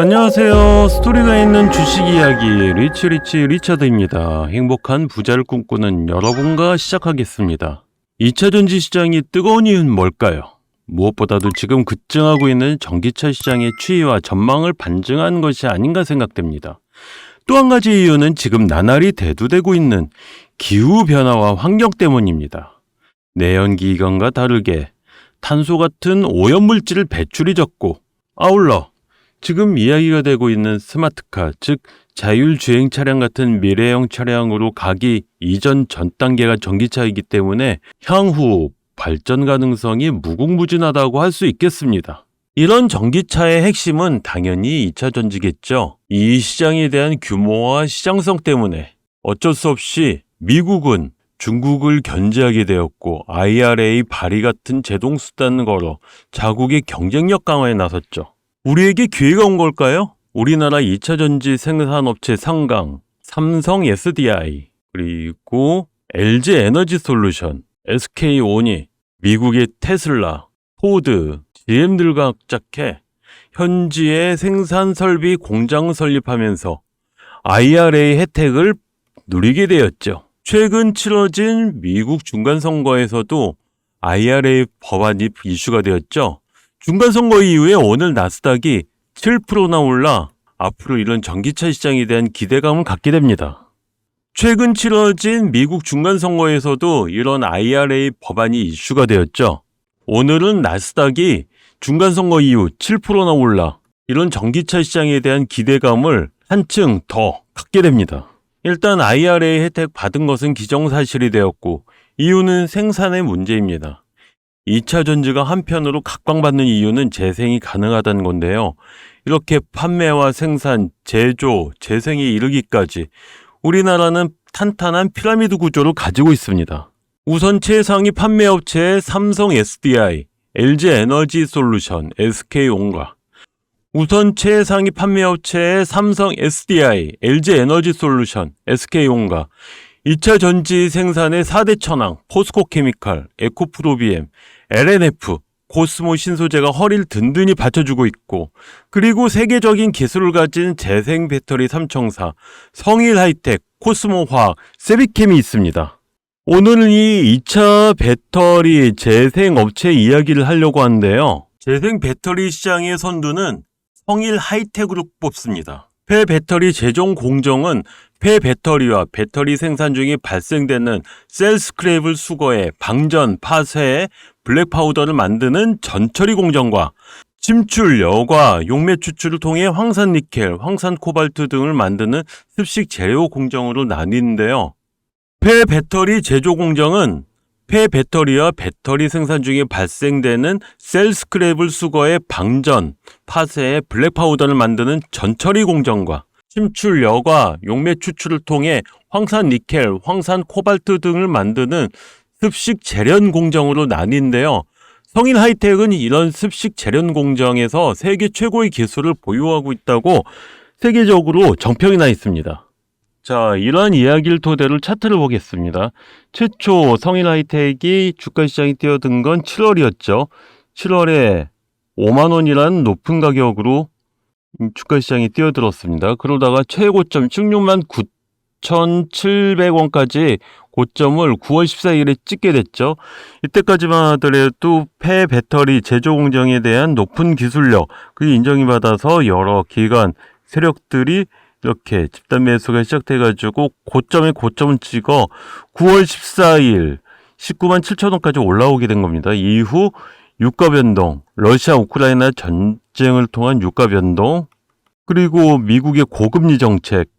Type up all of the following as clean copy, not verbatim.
안녕하세요. 스토리가 있는 주식 이야기 리차드입니다. 행복한 부자를 꿈꾸는 여러분과 시작하겠습니다. 2차 전지 시장이 뜨거운 이유는 뭘까요? 무엇보다도 지금 급증하고 있는 전기차 시장의 추이와 전망을 반증한 것이 아닌가 생각됩니다. 또 한 가지 이유는 지금 나날이 대두되고 있는 기후변화와 환경 때문입니다. 내연기관과 다르게 탄소 같은 오염물질을 배출이 적고, 아울러 지금 이야기가 되고 있는 스마트카, 즉 자율주행 차량 같은 미래형 차량으로 가기 이전 전 단계가 전기차이기 때문에 향후 발전 가능성이 무궁무진하다고 할 수 있겠습니다. 이런 전기차의 핵심은 당연히 2차 전지겠죠. 이 시장에 대한 규모와 시장성 때문에 어쩔 수 없이 미국은 중국을 견제하게 되었고 IRA 발의 같은 제동수단을 걸어 자국의 경쟁력 강화에 나섰죠. 우리에게 기회가 온 걸까요? 우리나라 2차 전지 생산업체 상강, 삼성 SDI, 그리고 LG 에너지 솔루션, SK온이 미국의 테슬라, 포드, GM들과 합작해 현지에 생산 설비 공장 설립하면서 IRA 혜택을 누리게 되었죠. 최근 치러진 미국 중간선거에서도 IRA 법안이 이슈가 되었죠. 중간선거 이후에 오늘 나스닥이 7%나 올라 앞으로 이런 전기차 시장에 대한 기대감을 갖게 됩니다. 최근 치러진 미국 중간선거에서도 이런 IRA 법안이 이슈가 되었죠. 오늘은 나스닥이 중간선거 이후 7%나 올라 이런 전기차 시장에 대한 기대감을 한층 더 갖게 됩니다. 일단 IRA 혜택 받은 것은 기정사실이 되었고 이유는 생산의 문제입니다. 2차 전지가 한편으로 각광받는 이유는 재생이 가능하다는 건데요. 이렇게 판매와 생산, 제조, 재생에 이르기까지 우리나라는 탄탄한 피라미드 구조를 가지고 있습니다. 우선 최상위 판매업체의 삼성 SDI, LG 에너지 솔루션, SK온과 우선 최상위 판매업체의 삼성 SDI, LG 에너지 솔루션, SK온과 2차 전지 생산의 4대 천왕, 포스코 케미칼, 에코프로비엠, LNF, 코스모 신소재가 허리를 든든히 받쳐주고 있고, 그리고 세계적인 기술을 가진 재생 배터리 삼총사, 성일하이텍, 코스모화학, 세비캠이 있습니다. 오늘은 이 2차 배터리 재생 업체 이야기를 하려고 하는데요. 재생 배터리 시장의 선두는 성일하이텍으로 뽑습니다. 폐배터리 제종 공정은 폐배터리와 배터리 생산 중에 발생되는 셀 스크랩을 수거해 방전, 파쇄해 블랙 파우더를 만드는 전처리 공정과 침출, 여과, 용매 추출을 통해 황산 니켈, 황산 코발트 등을 만드는 습식 재료 공정으로 나뉘는데요. 폐배터리 제조 공정은 폐배터리와 배터리 생산 중에 발생되는 셀 스크랩을 수거해 방전, 파쇄해 블랙 파우더를 만드는 전처리 공정과 침출, 여과, 용매 추출을 통해 황산 니켈, 황산 코발트 등을 만드는 습식 재련 공정으로 나뉜데요. 성일하이텍은 이런 습식 재련 공정에서 세계 최고의 기술을 보유하고 있다고 세계적으로 정평이 나 있습니다. 자, 이러한 이야기를 토대로 차트를 보겠습니다. 최초 성일하이텍이 주가시장에 뛰어든 건 7월이었죠. 7월에 5만원이라는 높은 가격으로 주가시장에 뛰어들었습니다. 그러다가 최고점 16만 9,700원까지 고점을 9월 14일에 찍게 됐죠. 이때까지만 하더라도 폐배터리 제조 공정에 대한 높은 기술력, 그게 인정이 받아서 여러 기관, 세력들이 이렇게 집단 매수가 시작돼가지고 고점에 고점을 찍어 9월 14일 19만 7천원까지 올라오게 된 겁니다. 이후 유가 변동, 러시아 우크라이나 전쟁을 통한 유가 변동, 그리고 미국의 고금리 정책,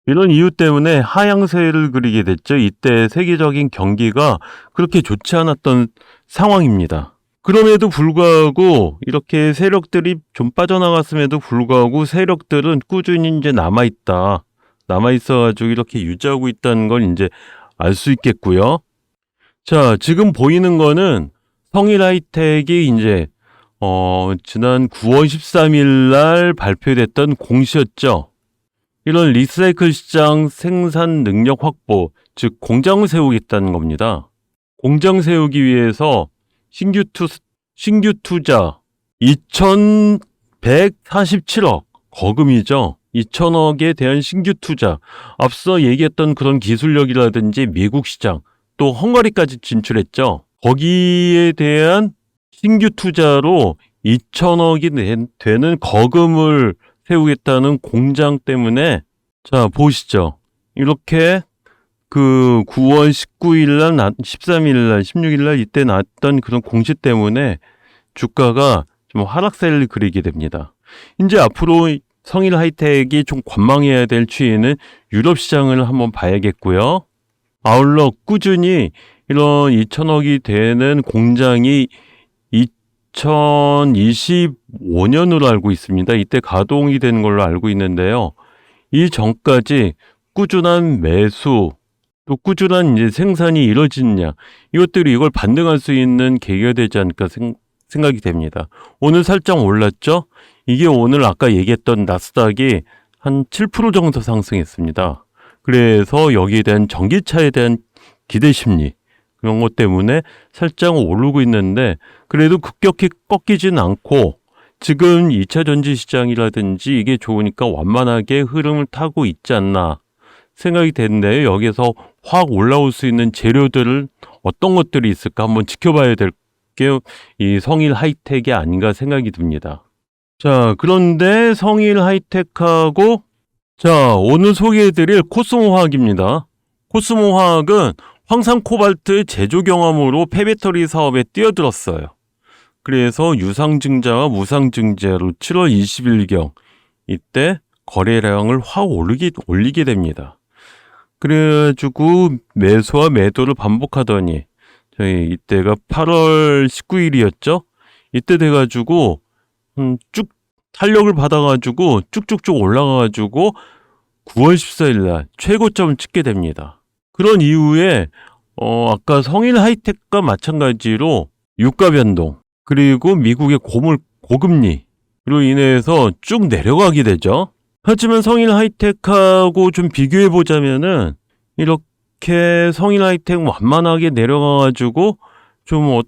이런 이유 때문에 하향세를 그리게 됐죠. 이때 세계적인 경기가 그렇게 좋지 않았던 상황입니다. 그럼에도 불구하고 이렇게 세력들이 좀 빠져나갔음에도 불구하고 세력들은 꾸준히 이제 남아있어가지고 이렇게 유지하고 있다는 걸 이제 알 수 있겠고요. 자, 지금 보이는 거는 성일하이텍이 이제 지난 9월 13일 날 발표됐던 공시였죠. 이런 리사이클 시장 생산 능력 확보, 즉 공장을 세우겠다는 겁니다. 공장 세우기 위해서 신규 투자 2,147억, 거금이죠. 2천억에 대한 신규 투자, 앞서 얘기했던 그런 기술력이라든지 미국 시장, 또 헝가리까지 진출했죠. 거기에 대한 신규 투자로 2천억이 되는 거금을 세우겠다는 공장 때문에, 자, 보시죠. 이렇게 그 9월 19일 날, 13일 날, 16일 날 이때 났던 그런 공시 때문에 주가가 좀 하락세를 그리게 됩니다. 이제 앞으로 성일 하이텍이 좀 관망해야 될 추이는 유럽 시장을 한번 봐야겠고요. 아울러 꾸준히 이런 2천억이 되는 공장이 2025년으로 알고 있습니다. 이때 가동이 되는 걸로 알고 있는데요. 이 전까지 꾸준한 매수, 또 꾸준한 이제 생산이 이루어지느냐, 이것들이 이걸 반등할 수 있는 계기가 되지 않을까 생각이 됩니다. 오늘 살짝 올랐죠? 이게 오늘 아까 얘기했던 나스닥이 한 7% 정도 상승했습니다. 그래서 여기에 대한 전기차에 대한 기대 심리, 그런 것 때문에 살짝 오르고 있는데, 그래도 급격히 꺾이진 않고 지금 2차 전지 시장이라든지 이게 좋으니까 완만하게 흐름을 타고 있지 않나 생각이 되는데요. 여기서 확 올라올 수 있는 재료들을 어떤 것들이 있을까 한번 지켜봐야 될 게 이 성일 하이텍이 아닌가 생각이 듭니다. 자, 그런데 성일 하이텍하고, 자, 오늘 소개해드릴 코스모화학입니다. 코스모화학은 황산 코발트 제조 경험으로 폐배터리 사업에 뛰어들었어요. 그래서 유상증자와 무상증자로 7월 20일경 이때 거래량을 확 올리게 됩니다. 그래가지고 매수와 매도를 반복하더니 저희 이때가 8월 19일이었죠? 이때 돼가지고 쭉 탄력을 받아가지고 쭉쭉쭉 올라가가지고 9월 14일 날 최고점을 찍게 됩니다. 그런 이후에 아까 성일 하이텍과 마찬가지로 유가 변동, 그리고 미국의 고금리로 인해서 쭉 내려가게 되죠. 하지만 성일 하이텍하고 좀 비교해 보자면은 이렇게 성일 하이텍 완만하게 내려가가지고 좀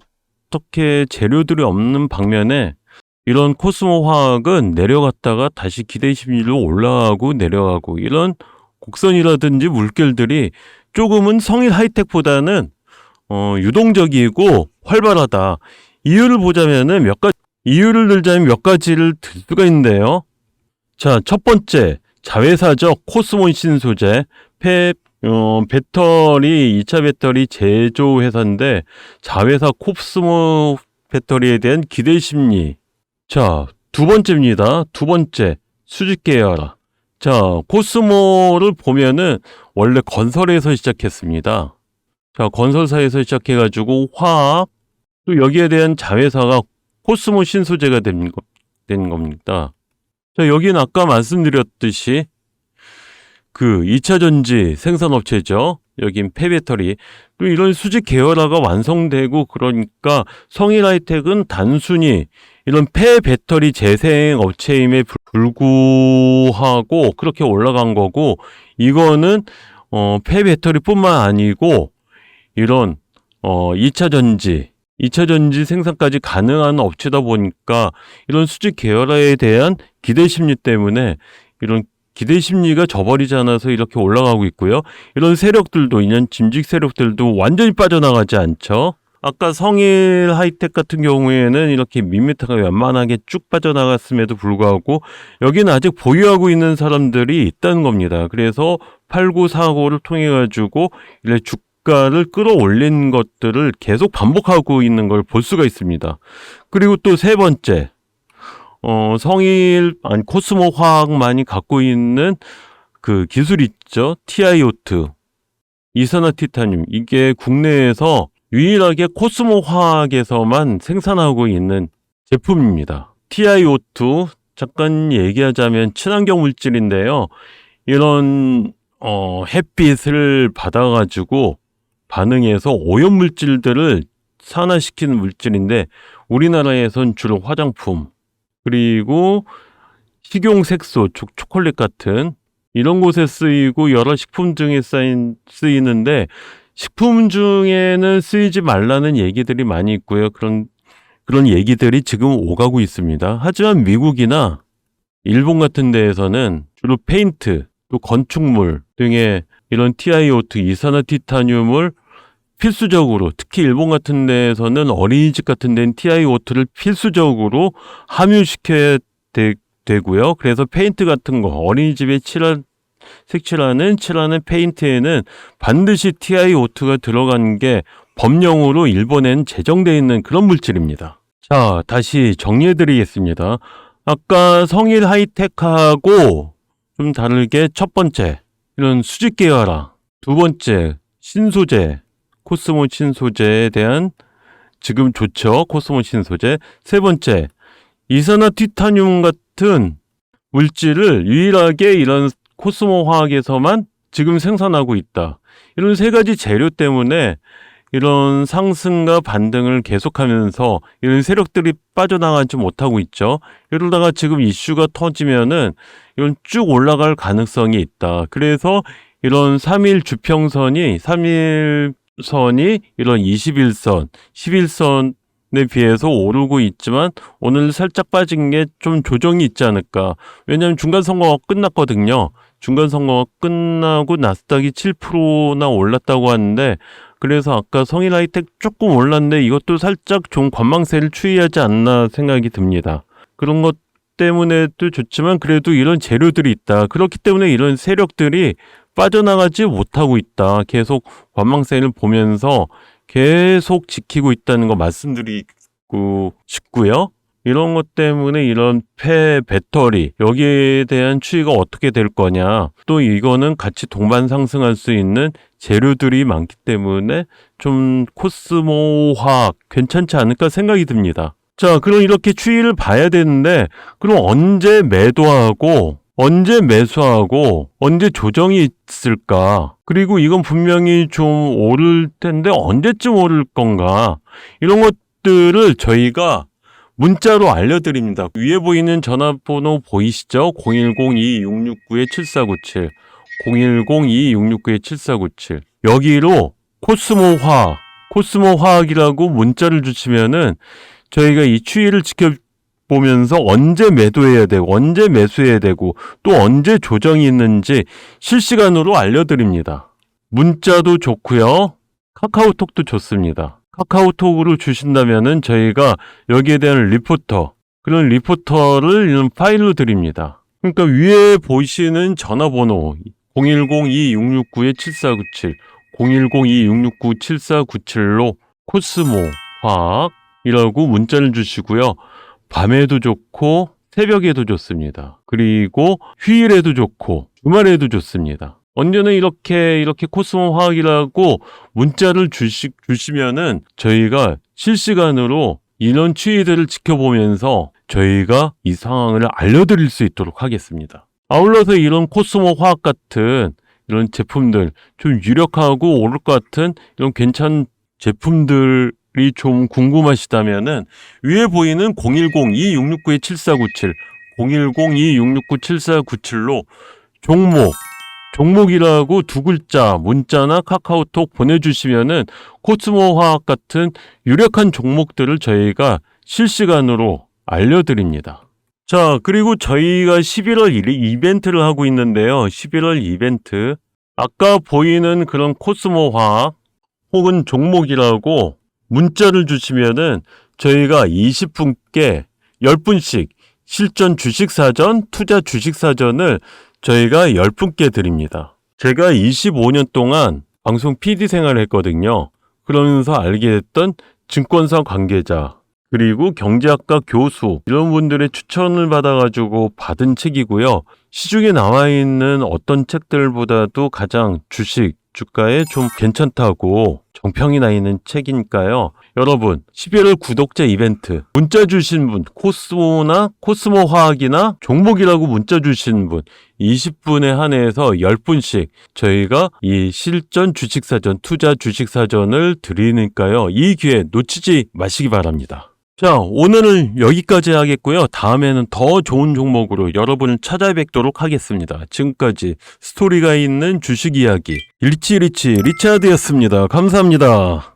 어떻게 재료들이 없는 방면에 이런 코스모 화학은 내려갔다가 다시 기대 심리로 올라가고 내려가고, 이런 곡선이라든지 물결들이 조금은 성일 하이텍보다는 유동적이고 활발하다. 이유를 보자면은 이유를 들자면 몇 가지를 들 수가 있는데요. 자, 첫 번째, 자회사죠. 코스모 신소재, 배터리, 2차 배터리 제조 회사인데, 자회사 코스모 배터리에 대한 기대 심리. 자, 두 번째입니다. 두 번째, 수직 계열화. 자, 코스모를 보면은 원래 건설에서 시작했습니다. 자, 건설사에서 시작해가지고 화학, 또 여기에 대한 자회사가 코스모 신소재가 된 겁니다. 자, 여기는 아까 말씀드렸듯이 그 2차 전지 생산업체죠. 여긴 폐배터리. 또 이런 수직 계열화가 완성되고, 그러니까 성일 하이텍은 단순히 이런 폐배터리 재생 업체임에 불구하고 그렇게 올라간 거고, 이거는 폐배터리뿐만 아니고 이런 2차 전지 생산까지 가능한 업체다 보니까 이런 수직 계열화에 대한 기대 심리 때문에 이런 기대 심리가 저버리지 않아서 이렇게 올라가고 있고요. 이런 세력들도, 이런 짐직 세력들도 완전히 빠져나가지 않죠. 아까 성일 하이텍 같은 경우에는 이렇게 밋밋하게 완만하게 쭉 빠져나갔음에도 불구하고 여기는 아직 보유하고 있는 사람들이 있다는 겁니다. 그래서 팔고 사고를 통해 가지고 이렇게 주가를 끌어올린 것들을 계속 반복하고 있는 걸 볼 수가 있습니다. 그리고 또 세 번째, 코스모 화학만이 갖고 있는 그 기술이 있죠. TiO2, 이산화티타늄. 이게 국내에서 유일하게 코스모 화학에서만 생산하고 있는 제품입니다. TiO2, 잠깐 얘기하자면 친환경 물질인데요. 이런 햇빛을 받아가지고 반응해서 오염 물질들을 산화시키는 물질인데, 우리나라에선 주로 화장품, 그리고 식용색소, 초콜릿 같은 이런 곳에 쓰이고 여러 식품 중에 쓰이는데, 식품 중에는 쓰이지 말라는 얘기들이 많이 있고요. 그런 얘기들이 지금 오가고 있습니다. 하지만 미국이나 일본 같은 데에서는 주로 페인트, 또 건축물 등의 이런 TiO2, 이산화티타늄을 필수적으로, 특히 일본 같은 데에서는 어린이집 같은 데는 TiO2를 필수적으로 함유시켜야 되고요. 그래서 페인트 같은 거, 어린이집에 색칠하는 페인트에는 반드시 TiO2가 들어간 게 법령으로 일본엔 제정되어 있는 그런 물질입니다. 자, 다시 정리해 드리겠습니다. 아까 성일 하이텍하고 좀 다르게 첫 번째, 이런 수직 계열화. 두 번째, 신소재, 코스모 신소재에 대한 지금 좋죠. 코스모 신소재. 세 번째, 이산화티타늄 같은 물질을 유일하게 이런 코스모 화학에서만 지금 생산하고 있다. 이런 세 가지 재료 때문에 이런 상승과 반등을 계속하면서 이런 세력들이 빠져나가지 못하고 있죠. 이러다가 지금 이슈가 터지면은 이런 쭉 올라갈 가능성이 있다. 그래서 이런 3일 주평선이, 3일선이 이런 21선, 11선에 비해서 오르고 있지만 오늘 살짝 빠진 게 좀 조정이 있지 않을까. 왜냐하면 중간선거가 끝났거든요. 중간선거가 끝나고 나스닥이 7%나 올랐다고 하는데, 그래서 아까 성일 하이텍 조금 올랐는데 이것도 살짝 좀 관망세를 추이하지 않나 생각이 듭니다. 그런 것 때문에도 좋지만 그래도 이런 재료들이 있다. 그렇기 때문에 이런 세력들이 빠져나가지 못하고 있다. 계속 관망세를 보면서 계속 지키고 있다는 거 말씀드리고 싶고요. 이런 것 때문에 이런 배터리, 여기에 대한 추이가 어떻게 될 거냐. 또 이거는 같이 동반 상승할 수 있는 재료들이 많기 때문에 좀 코스모 화학 괜찮지 않을까 생각이 듭니다. 자, 그럼 이렇게 추이를 봐야 되는데, 그럼 언제 매도하고, 언제 매수하고, 언제 조정이 있을까? 그리고 이건 분명히 좀 오를 텐데, 언제쯤 오를 건가? 이런 것들을 저희가 문자로 알려드립니다. 위에 보이는 전화번호 보이시죠? 010-2669-7497 010-2669-7497 여기로 코스모 화학이라고 문자를 주시면은 저희가 이 추이를 지켜보면서 언제 매도해야 되고 언제 매수해야 되고 또 언제 조정이 있는지 실시간으로 알려드립니다. 문자도 좋고요. 카카오톡도 좋습니다. 카카오톡으로 주신다면은 저희가 여기에 대한 그런 리포터를 이런 파일로 드립니다. 그러니까 위에 보시는 전화번호 010-2669-7497 010-2669-7497로 코스모 화학이라고 문자를 주시고요. 밤에도 좋고 새벽에도 좋습니다. 그리고 휴일에도 좋고 주말에도 좋습니다. 언제는 이렇게 코스모 화학이라고 문자를 주시면은 저희가 실시간으로 이런 추이들을 지켜보면서 저희가 이 상황을 알려드릴 수 있도록 하겠습니다. 아울러서 이런 코스모 화학 같은 이런 제품들, 좀 유력하고 오를 것 같은 이런 괜찮은 제품들이 좀 궁금하시다면은 위에 보이는 010-2669-7497 010-2669-7497로 종목이라고 두 글자 문자나 카카오톡 보내주시면은 코스모 화학 같은 유력한 종목들을 저희가 실시간으로 알려드립니다. 자, 그리고 저희가 11월 1일 이벤트를 하고 있는데요. 11월 이벤트. 아까 보이는 그런 코스모 화학 혹은 종목이라고 문자를 주시면은 저희가 20분께 10분씩 실전 주식사전, 투자 주식사전을 저희가 10분께 드립니다. 제가 25년 동안 방송 PD 생활을 했거든요. 그러면서 알게 됐던 증권사 관계자, 그리고 경제학과 교수, 이런 분들의 추천을 받아가지고 받은 책이고요. 시중에 나와 있는 어떤 책들보다도 가장 주가에 좀 괜찮다고 정평이 나 있는 책이니까요. 여러분, 11월 구독자 이벤트 문자 주신 분, 코스모 화학이나 종목이라고 문자 주신 분 20분에 한해서 10분씩 저희가 이 실전 주식사전, 투자 주식사전을 드리니까요. 이 기회 놓치지 마시기 바랍니다. 자, 오늘은 여기까지 하겠고요. 다음에는 더 좋은 종목으로 여러분을 찾아뵙도록 하겠습니다. 지금까지 스토리가 있는 주식 이야기 리차드였습니다. 감사합니다.